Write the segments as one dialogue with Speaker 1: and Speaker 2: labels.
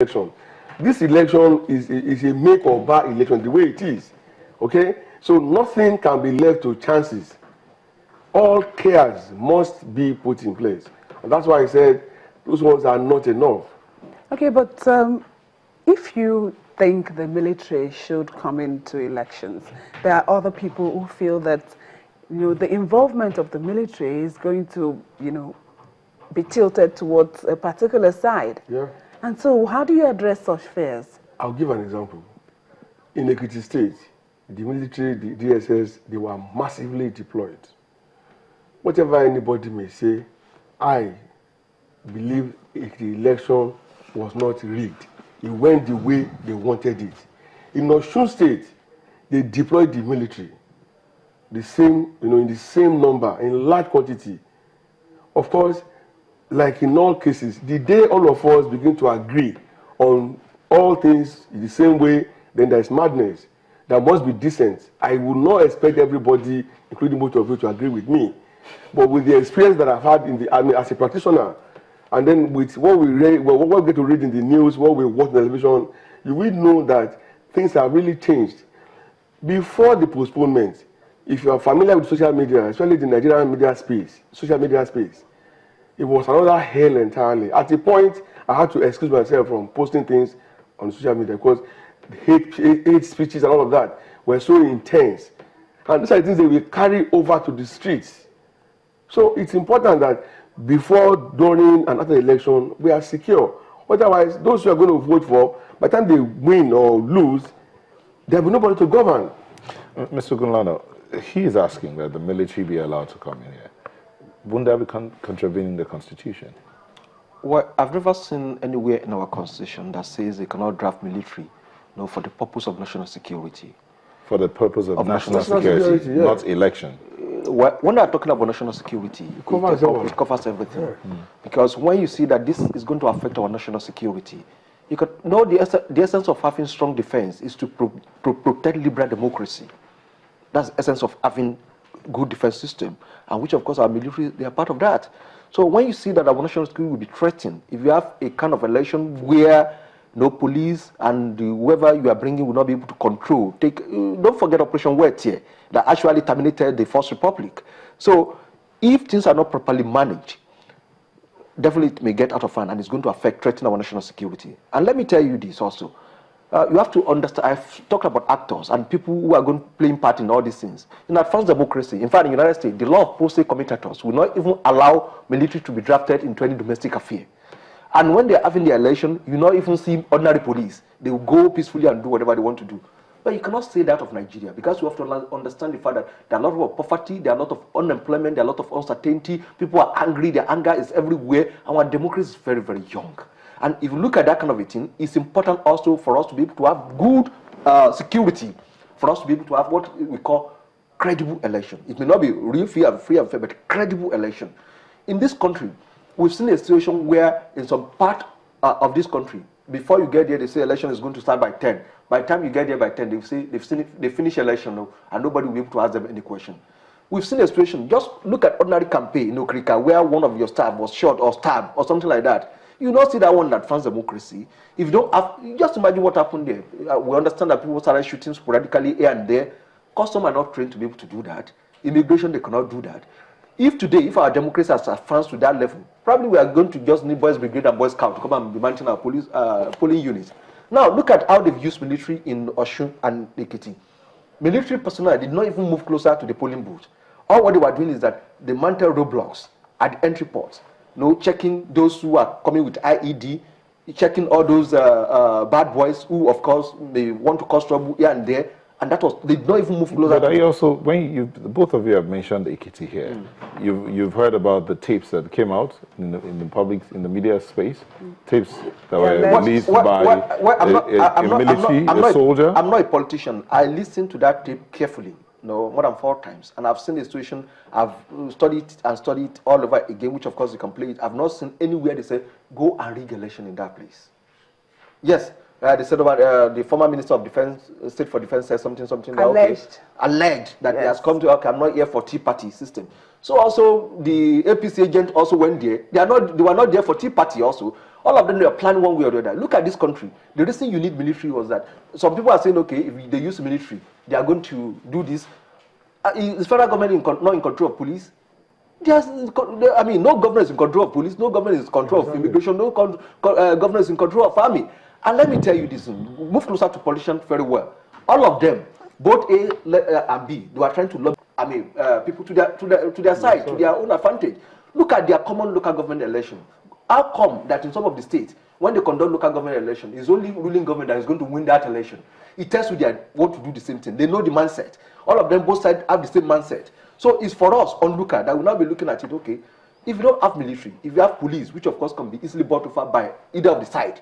Speaker 1: election. This election is a make or buy election, the way it is. Okay? So nothing can be left to chances. All cares must be put in place. And that's why I said those ones are not enough.
Speaker 2: Okay, but if you think the military should come into elections, there are other people who feel that the involvement of the military is going to be tilted towards a particular side.
Speaker 1: Yeah.
Speaker 2: And so how do you address such fears?
Speaker 1: I'll give an example. In Ekiti State, the military, the DSS, they were massively deployed. Whatever anybody may say, I believe the election was not rigged. It went the way they wanted it. In Osun State, they deployed the military, the same, in the same number, in large quantity. Of course, like in all cases, the day all of us begin to agree on all things in the same way, then there is madness. There must be dissent. I would not expect everybody, including both of you, to agree with me. But with the experience that I've had in the army as a practitioner, and then with what we read, what we get to read in the news, what we watch on television, you will know that things have really changed. Before the postponement, if you are familiar with social media, especially the Nigerian media space, social media space, it was another hell entirely. At a point, I had to excuse myself from posting things on social media because hate speeches and all of that were so intense. And these are things that we carry over to the streets. So it's important that before, during, and after the election, we are secure. Otherwise, those who are going to vote for, by the time they win or lose, there will be nobody to govern.
Speaker 3: Mr. Gunlano, he is asking that the military be allowed to come in here. Wouldn't that be contravening the Constitution?
Speaker 4: Well, I've never seen anywhere in our Constitution that says they cannot draft military for the purpose of national security.
Speaker 3: For the purpose of national security,
Speaker 1: yeah.
Speaker 3: Not election.
Speaker 4: When they are talking about national security, it covers everything.
Speaker 1: Yeah.
Speaker 4: Because when you see that this is going to affect our national security, you could know the essence of having strong defense is to protect liberal democracy. That's the essence of having good defense system, and which of course our military, they are part of that. So when you see that our national security will be threatened, if you have a kind of election where no police and whoever you are bringing will not be able to control, don't forget Operation Wettier that actually terminated the First Republic. So if things are not properly managed, definitely it may get out of hand and it's going to threaten our national security. And let me tell you this also. You have to understand, I've talked about actors and people who are going playing part in all these things. In advanced democracy, in fact, in the United States, the law of posse comitatus will not even allow military to be drafted into any domestic affair. And when they're having the election, you not even see ordinary police. They will go peacefully and do whatever they want to do. But you cannot say that of Nigeria, because you have to understand the fact that there are a lot of poverty, there are a lot of unemployment, there are a lot of uncertainty. People are angry, their anger is everywhere, and our democracy is very, very young. And if you look at that kind of a thing, it's important also for us to be able to have good security, for us to be able to have what we call credible election. It may not be real free and fair, but credible election. In this country, we've seen a situation where in some part of this country, before you get there, they say election is going to start by 10. By the time you get there by 10, they finish election and nobody will be able to ask them any question. We've seen a situation, just look at ordinary campaign in Okrika where one of your staff was shot or stabbed or something like that. You not see that one that advanced democracy. If you don't have, just imagine what happened there. We understand that people started shooting sporadically here and there. Customs are not trained to be able to do that. Immigration, they cannot do that. If today, if our democracy has advanced to that level, probably we are going to just need Boys Brigade and Boys Scout to come and be managing our polling units. Now, look at how they've used military in Osun and Ekiti. Military personnel did not even move closer to the polling booth. All what they were doing is that they mounted roadblocks at the entry ports. Checking those who are coming with IED, checking all those bad boys who, of course, they want to cause trouble here and there, and that was, they did not even move closer.
Speaker 3: But I also, both of you have mentioned Ekiti here. You've heard about the tapes that came out in the public, in the media space, tapes that were released by a military, a soldier.
Speaker 4: I'm not a politician. I listened to that tape carefully. More than 4 times, and I've seen the situation. I've studied it all over again, which of course you can play it. I've not seen anywhere they say go and rig election in that place. Yes, they said about the former Minister of Defense, State for Defense, said something alleged that he has come to. Okay, I'm not here for Tea Party system. So also the APC agent also went there. They were not there for Tea Party also. All of them, they are planning one way or the other. Look at this country. The reason you need military was that some people are saying, okay, if they use military, they are going to do this. Is federal government not in control of police? I mean, no government is in control of police, no government is in control of immigration, no government is in control of army. And let me tell you this, move closer to politicians very well. All of them, both A and B, they are trying to lobby, people to their side, to their own advantage. Look at their common local government election. How come that in some of the states, when they conduct local government election, it's only ruling government that is going to win that election? It tells you they want to do the same thing. They know the mindset. All of them, both sides, have the same mindset. So it's for us, onlooker, that will now be looking at it, okay, if you don't have military, if you have police, which of course can be easily bought over by either of the side.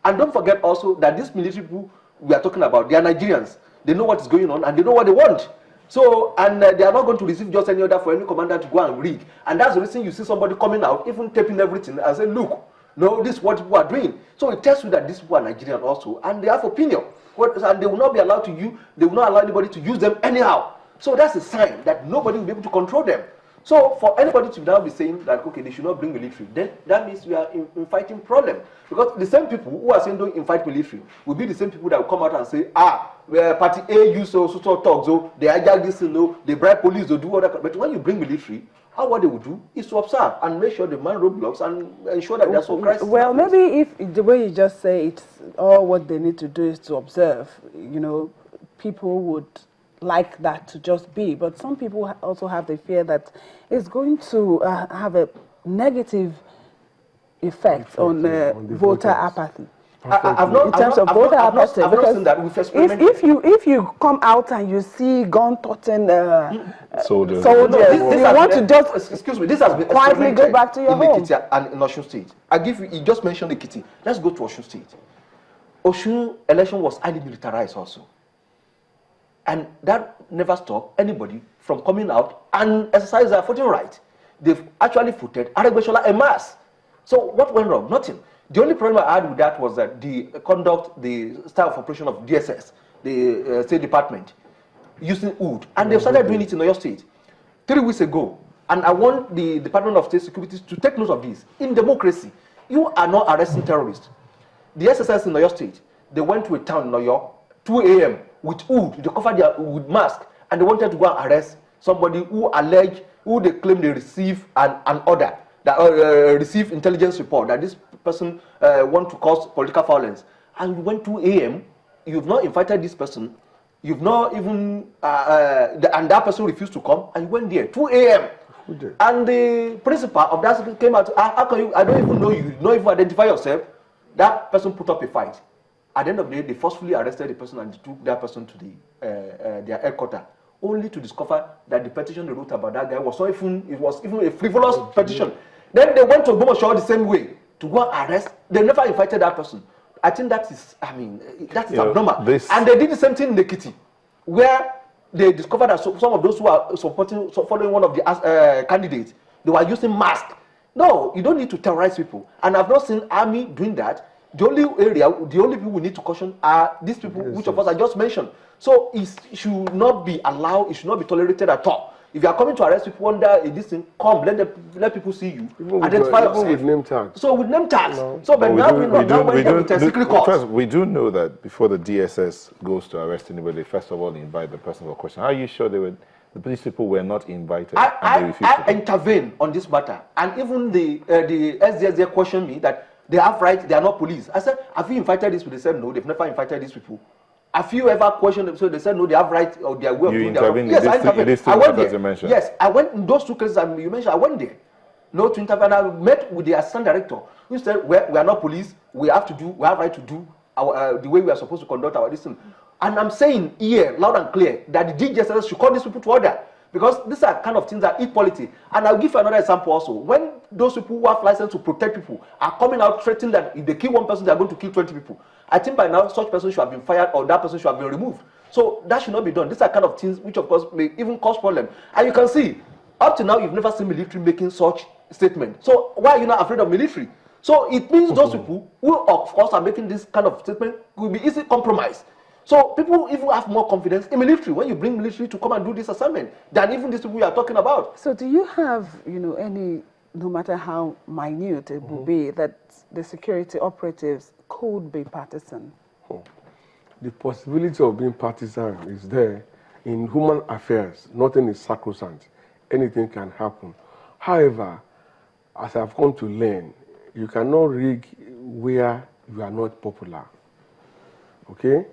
Speaker 4: And don't forget also that these military people we are talking about, they are Nigerians. They know what is going on and they know what they want. So, and they are not going to receive just any order for any commander to go and rig. And that's the reason you see somebody coming out, even taping everything and say, look, no, this is what people are doing. So it tells you that these people are Nigerian also, and they have opinion. And they will not be allowed to use, they will not allow anybody to use them anyhow. So that's a sign that nobody will be able to control them. So for anybody to now be saying that, okay, they should not bring military, then that means we are in fighting problem. Because the same people who are saying don't invite military will be the same people that will come out and say, party A use so talks, so they hijack this, they bribe police, they do all that. But when you bring military, what they will do is to observe and make sure they man roadblocks and ensure that there's no crisis.
Speaker 2: Well, maybe if the way you just say it's all what they need to do is to observe, people would like that to just be. But some people also have the fear that it's going to have a negative effect on voter apathy. In terms of voter apathy, because if you come out and you see gun-toting soldiers, you want to just
Speaker 4: excuse me. This has been
Speaker 2: quietly go back to your home.
Speaker 4: Ekiti and in Osun State. You just mentioned Ekiti. Let's go to Osun State. Osun election was highly militarized also, and that never stopped anybody from coming out and exercise their voting right. They've actually voted Aregbesola en masse. So what went wrong? Nothing. The only problem I had with that was that the style of operation of DSS, the State Department, using wood. And they've started doing it in Oyo State 3 weeks ago. And I want the Department of State Security to take note of this. In democracy, you are not arresting terrorists. The SSS in Oyo State, they went to a town in Oyo, 2 a.m. with wood. They covered their with mask. And they wanted to go and arrest somebody who they claim they receive an order, that receive intelligence report that this person want to cause political violence. And you went 2 a.m., you've not invited this person, you've not even, and that person refused to come, and you went there, 2 a.m. And the principal of that came out, how can you, I don't even know you, you don't even identify yourself. That person put up a fight. At the end of the day, they forcefully arrested the person and took that person to their headquarters, only to discover that the petition they wrote about that guy was not even, it was even a frivolous petition. Then they went to Ogbomoso the same way to go and arrest. They never invited that person. I think that is, that is abnormal. And they did the same thing in Ekiti, where they discovered that some of those who are following one of the candidates, they were using masks. No, you don't need to terrorize people. And I've not seen army doing that. The only people we need to caution are these people, which of us I just mentioned. So it should not be allowed, it should not be tolerated at all. If you are coming to arrest people under this thing, come, let people see you. Identify yourself.
Speaker 1: With name tags.
Speaker 4: So with name tags. No. So but now
Speaker 3: we do know that before the DSS goes to arrest anybody, they first of all invite the person for question. How are you sure the police people were not invited?
Speaker 4: I intervened on this matter, and even the SDSD questioned me that they have rights, they are not police. I said, have you invited these people? They said no, they've never invited these people. Have you ever questioned them? So they said no, they have rights or their way of doing their work. Yes, I intervened. I went there. Yes, I went in those 2 cases you mentioned. I went there. No, to intervene. I met with the assistant director who said we are not police. We have right to do the way we are supposed to conduct our listen. And I'm saying here, loud and clear, that the DGSS should call these people to order. Because these are kind of things that eat politics. And I'll give you another example also. When those people who have license to protect people are coming out threatening that if they kill one person, they are going to kill 20 people. I think by now, such person should have been fired or that person should have been removed. So that should not be done. These are kind of things which, of course, may even cause problems. And you can see, up to now, you've never seen military making such statement. So why are you not afraid of military? So it means those people who, of course, are making this kind of statement will be easily compromised. So people even have more confidence in military when you bring military to come and do this assignment than even these people we are talking about.
Speaker 2: So do you have, any no matter how minute it will be, that the security operatives could be partisan?
Speaker 1: The possibility of being partisan is there. In human affairs, nothing is sacrosanct. Anything can happen. However, as I've come to learn, you cannot rig where you are not popular. Okay?